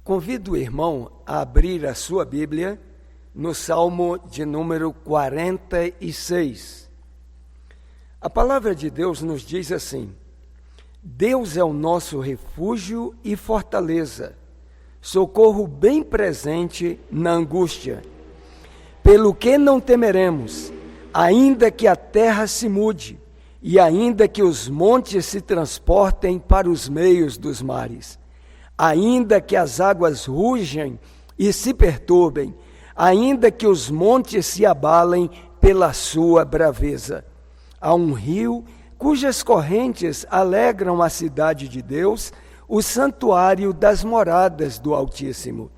Convido o irmão a abrir a sua Bíblia no Salmo de número 46. A palavra de Deus nos diz assim: Deus é o nosso refúgio e fortaleza, socorro bem presente na angústia. Pelo que não temeremos, ainda que a terra se mude, e ainda que os montes se transportem para os meios dos mares, ainda que as águas rugem e se perturbem, ainda que os montes se abalem pela sua braveza. Há um rio cujas correntes alegram a cidade de Deus, o santuário das moradas do Altíssimo.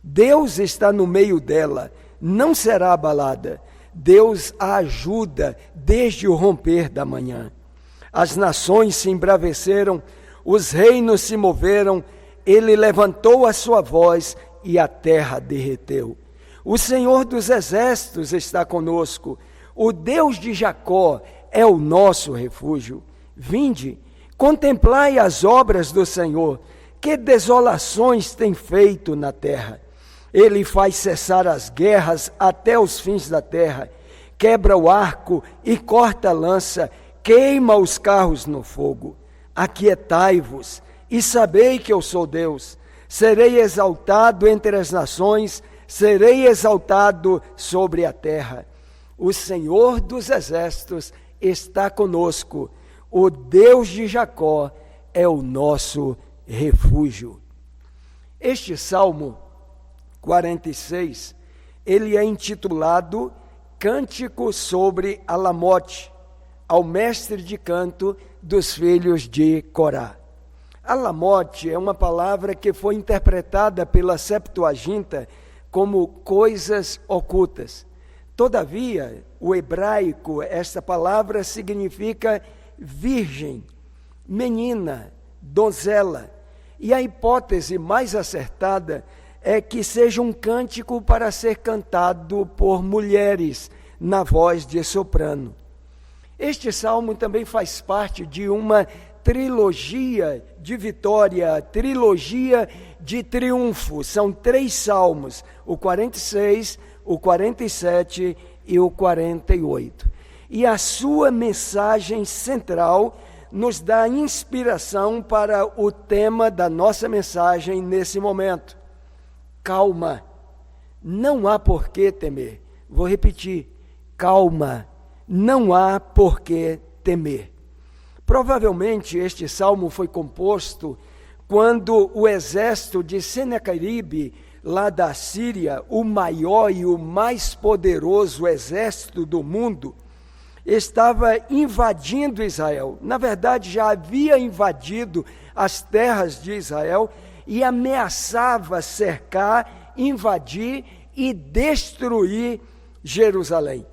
Deus está no meio dela, não será abalada. Deus a ajuda desde o romper da manhã. As nações se embraveceram, os reinos se moveram, ele levantou a sua voz e a terra derreteu. O Senhor dos exércitos está conosco, o Deus de Jacó é o nosso refúgio. Vinde, contemplai as obras do Senhor, que desolações tem feito na terra. Ele faz cessar as guerras até os fins da terra, quebra o arco e corta a lança, queima os carros no fogo. Aquietai-vos e sabei que eu sou Deus. Serei exaltado entre as nações, serei exaltado sobre a terra. O Senhor dos exércitos está conosco, o Deus de Jacó é o nosso refúgio. Este Salmo 46, ele é intitulado Cântico sobre Alamote, ao mestre de canto dos filhos de Corá. Alamote é uma palavra que foi interpretada pela Septuaginta como coisas ocultas. Todavia, o hebraico, esta palavra significa virgem, menina, donzela. E a hipótese mais acertada é que seja um cântico para ser cantado por mulheres na voz de soprano. Este salmo também faz parte de uma trilogia de vitória, trilogia de triunfo. São 3 salmos, o 46, o 47 e o 48. E a sua mensagem central nos dá inspiração para o tema da nossa mensagem nesse momento. Calma, não há por que temer. Vou repetir, calma, não há por que temer. Provavelmente este salmo foi composto quando o exército de Senaqueribe, lá da Síria, o maior e o mais poderoso exército do mundo, estava invadindo Israel. Na verdade, já havia invadido as terras de Israel e ameaçava cercar, invadir e destruir Jerusalém.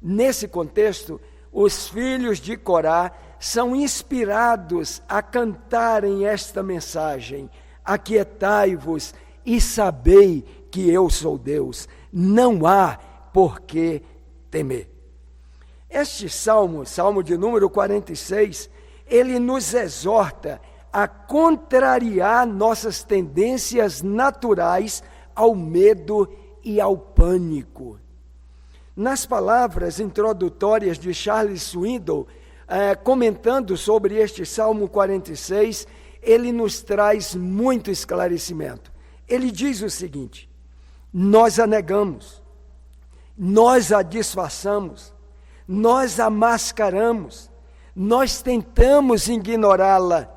Nesse contexto, os filhos de Corá são inspirados a cantarem esta mensagem: aquietai-vos e sabei que eu sou Deus, não há por que temer. Este salmo, salmo de número 46, ele nos exorta a contrariar nossas tendências naturais ao medo e ao pânico. Nas palavras introdutórias de Charles Swindoll, comentando sobre este Salmo 46, ele nos traz muito esclarecimento. Ele diz o seguinte: nós a negamos, nós a disfarçamos, nós a mascaramos, nós tentamos ignorá-la,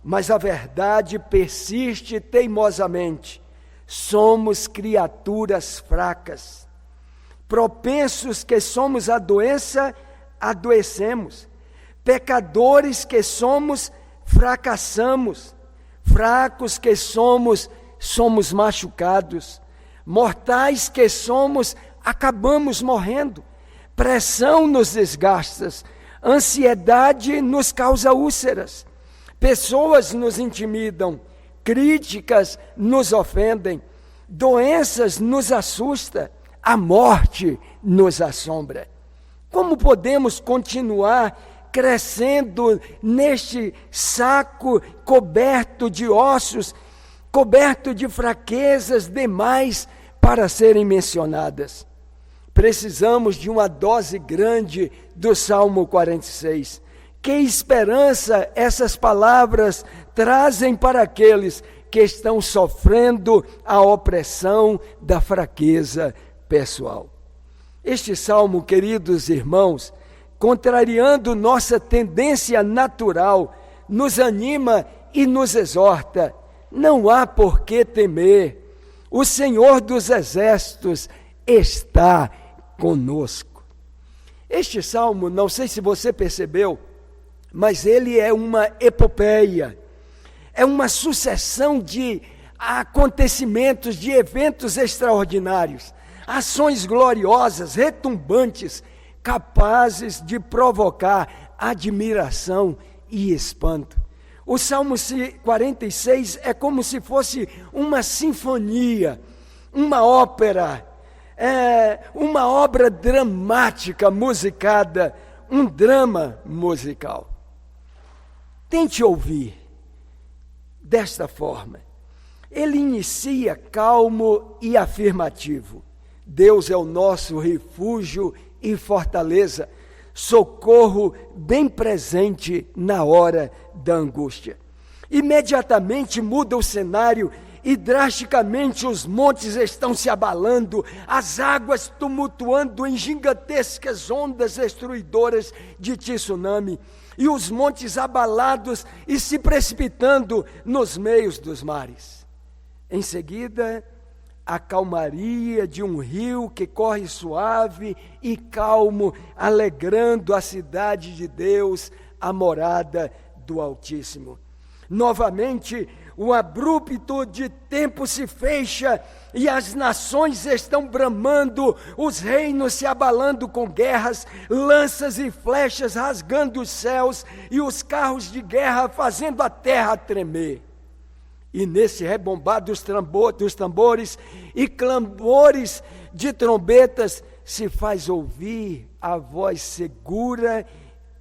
mas a verdade persiste teimosamente. Somos criaturas fracas. Propensos que somos à doença, adoecemos. Pecadores que somos, fracassamos. Fracos que somos, somos machucados. Mortais que somos, acabamos morrendo. Pressão nos desgasta. Ansiedade nos causa úlceras. Pessoas nos intimidam. Críticas nos ofendem. Doenças nos assustam. A morte nos assombra. Como podemos continuar crescendo neste saco coberto de ossos coberto de fraquezas demais para serem mencionadas. Precisamos de uma dose grande do Salmo 46. Que esperança essas palavras trazem para aqueles que estão sofrendo a opressão da fraqueza pessoal. Este salmo, queridos irmãos, contrariando nossa tendência natural, nos anima e nos exorta. Não há por que temer. O Senhor dos Exércitos está conosco. Este salmo, não sei se você percebeu, mas ele é uma epopeia, é uma sucessão de acontecimentos, de eventos extraordinários, ações gloriosas, retumbantes, capazes de provocar admiração e espanto. O Salmo 46 é como se fosse uma sinfonia, uma ópera, uma obra dramática musicada, um drama musical. Tente ouvir desta forma. Ele inicia calmo e afirmativo. Deus é o nosso refúgio e fortaleza, socorro bem presente na hora da angústia. Imediatamente muda o cenário e drasticamente os montes estão se abalando, as águas tumultuando em gigantescas ondas destruidoras de tsunami, e os montes abalados e se precipitando nos meios dos mares. Em seguida, a calmaria de um rio que corre suave e calmo, alegrando a cidade de Deus, a morada do Altíssimo. Novamente, o abrupto de tempo se fecha e as nações estão bramando, os reinos se abalando com guerras, lanças e flechas rasgando os céus e os carros de guerra fazendo a terra tremer. E nesse rebombar dos tambores e clamores de trombetas se faz ouvir a voz segura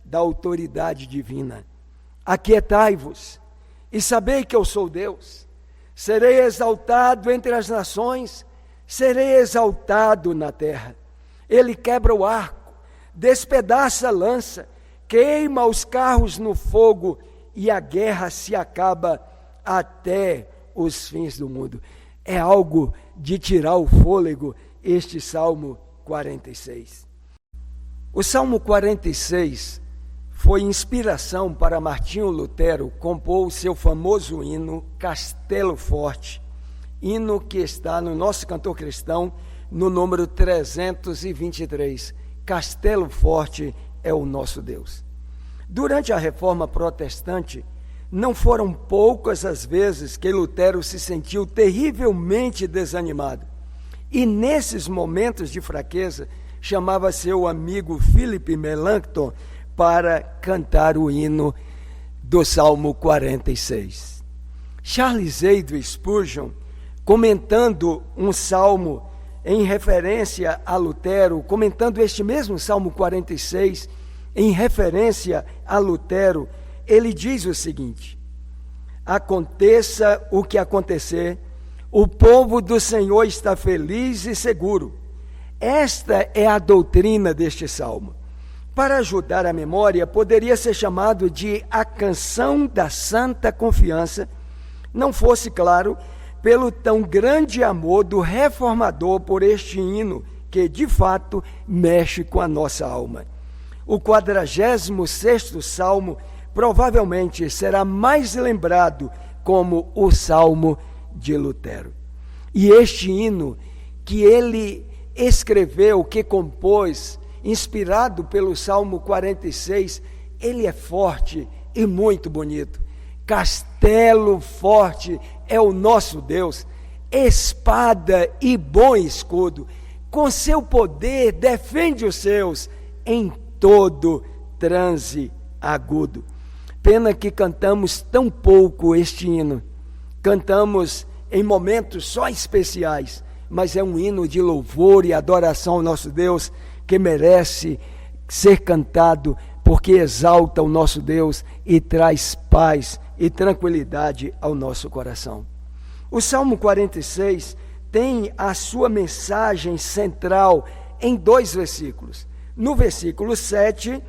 da autoridade divina. Aquietai-vos e sabei que eu sou Deus. Serei exaltado entre as nações, serei exaltado na terra. Ele quebra o arco, despedaça a lança, queima os carros no fogo e a guerra se acaba até os fins do mundo. É algo de tirar o fôlego este Salmo 46. O Salmo 46 foi inspiração para Martinho Lutero compor o seu famoso hino Castelo Forte, hino que está no nosso cantor cristão no número 323. Castelo Forte é o nosso Deus. Durante a Reforma Protestante, não foram poucas as vezes que Lutero se sentiu terrivelmente desanimado. E nesses momentos de fraqueza, chamava seu amigo Philip Melanchthon para cantar o hino do Salmo 46. Charles Haddon Spurgeon, comentando um salmo em referência a Lutero, comentando este mesmo Salmo 46, em referência a Lutero, ele diz o seguinte: aconteça o que acontecer, o povo do Senhor está feliz e seguro. Esta é a doutrina deste salmo. Para ajudar a memória, poderia ser chamado de a canção da santa confiança, não fosse, claro, pelo tão grande amor do reformador por este hino, que de fato mexe com a nossa alma. O 46º salmo provavelmente será mais lembrado como o Salmo de Lutero. E este hino que ele escreveu, que compôs, inspirado pelo Salmo 46, ele é forte e muito bonito. Castelo forte é o nosso Deus, espada e bom escudo, com seu poder defende os seus em todo transe agudo. Pena que cantamos tão pouco este hino. Cantamos em momentos só especiais, mas é um hino de louvor e adoração ao nosso Deus que merece ser cantado, porque exalta o nosso Deus e traz paz e tranquilidade ao nosso coração. O Salmo 46 tem a sua mensagem central em 2 versículos. No versículo 7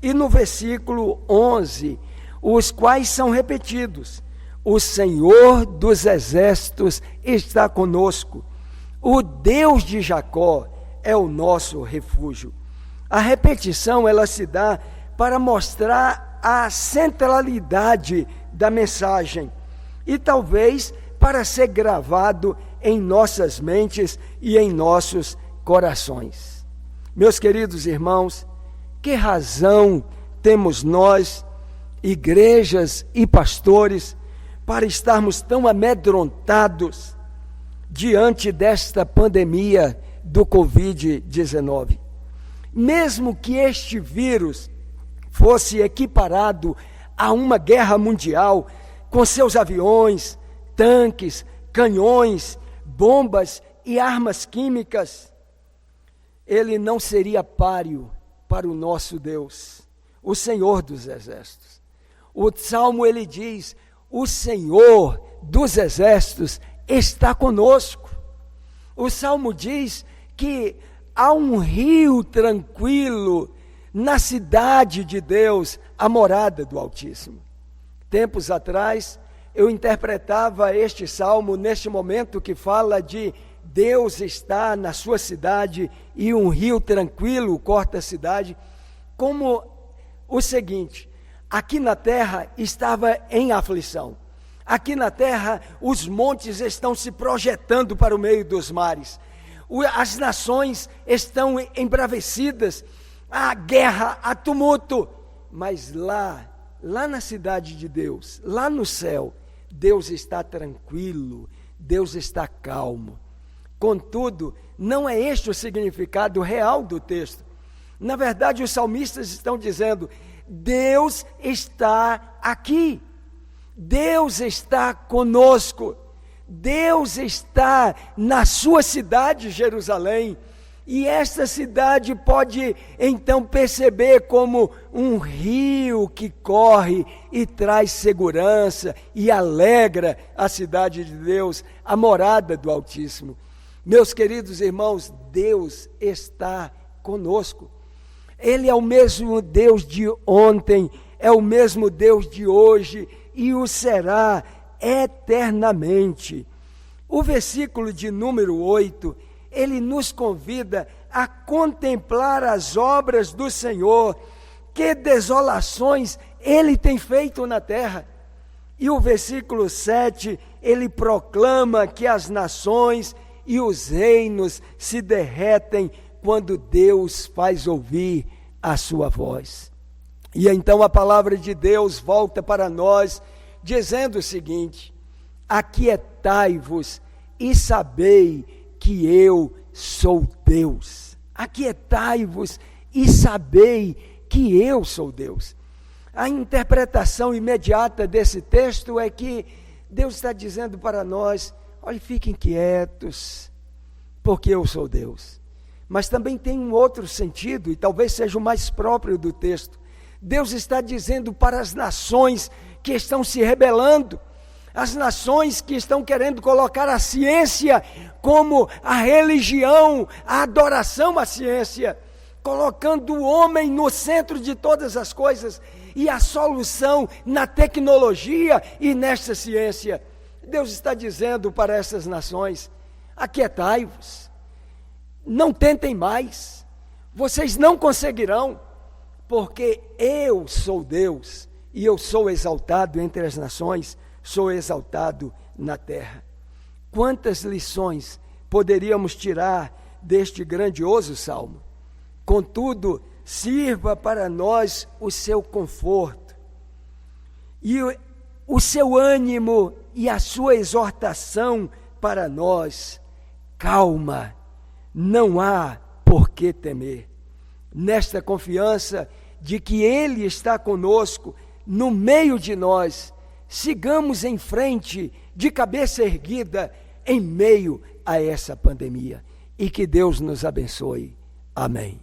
e no versículo 11, os quais são repetidos. O Senhor dos exércitos está conosco. O Deus de Jacó é o nosso refúgio. A repetição, ela se dá para mostrar a centralidade da mensagem e talvez para ser gravado em nossas mentes e em nossos corações. Meus queridos irmãos, que razão temos nós, igrejas e pastores, para estarmos tão amedrontados diante desta pandemia do Covid-19? Mesmo que este vírus fosse equiparado a uma guerra mundial, com seus aviões, tanques, canhões, bombas e armas químicas, ele não seria páreo para o nosso Deus, o Senhor dos exércitos. O Salmo, ele diz: o Senhor dos exércitos está conosco. O Salmo diz que há um rio tranquilo na cidade de Deus, a morada do Altíssimo. Tempos atrás, eu interpretava este salmo neste momento que fala de Deus está na sua cidade e um rio tranquilo corta a cidade, como o seguinte: aqui na terra estava em aflição. Aqui na terra os montes estão se projetando para o meio dos mares. As nações estão embravecidas, há guerra, há tumulto. Mas lá na cidade de Deus, lá no céu, Deus está tranquilo, Deus está calmo. Contudo, não é este o significado real do texto. Na verdade, os salmistas estão dizendo: Deus está aqui, Deus está conosco, Deus está na sua cidade, Jerusalém, e esta cidade pode então perceber como um rio que corre e traz segurança e alegra a cidade de Deus, a morada do Altíssimo. Meus queridos irmãos, Deus está conosco. Ele é o mesmo Deus de ontem, é o mesmo Deus de hoje e o será eternamente. O versículo de número 8, ele nos convida a contemplar as obras do Senhor, que desolações ele tem feito na terra. E o versículo 7, ele proclama que as nações e os reinos se derretem quando Deus faz ouvir a sua voz. E então a palavra de Deus volta para nós, dizendo o seguinte: aquietai-vos e sabei que eu sou Deus. Aquietai-vos e sabei que eu sou Deus. A interpretação imediata desse texto é que Deus está dizendo para nós: olhe, fiquem quietos, porque eu sou Deus. Mas também tem um outro sentido, e talvez seja o mais próprio do texto. Deus está dizendo para as nações que estão se rebelando, as nações que estão querendo colocar a ciência como a religião, a adoração à ciência, colocando o homem no centro de todas as coisas e a solução na tecnologia e nesta ciência. Deus está dizendo para essas nações: aquietai-vos, não tentem mais, vocês não conseguirão, porque eu sou Deus e eu sou exaltado entre as nações, sou exaltado na terra. Quantas lições poderíamos tirar deste grandioso salmo? Contudo, sirva para nós o seu conforto e o seu ânimo e a sua exortação para nós. Calma, não há por que temer. Nesta confiança de que Ele está conosco, no meio de nós, sigamos em frente, de cabeça erguida, em meio a essa pandemia. E que Deus nos abençoe. Amém.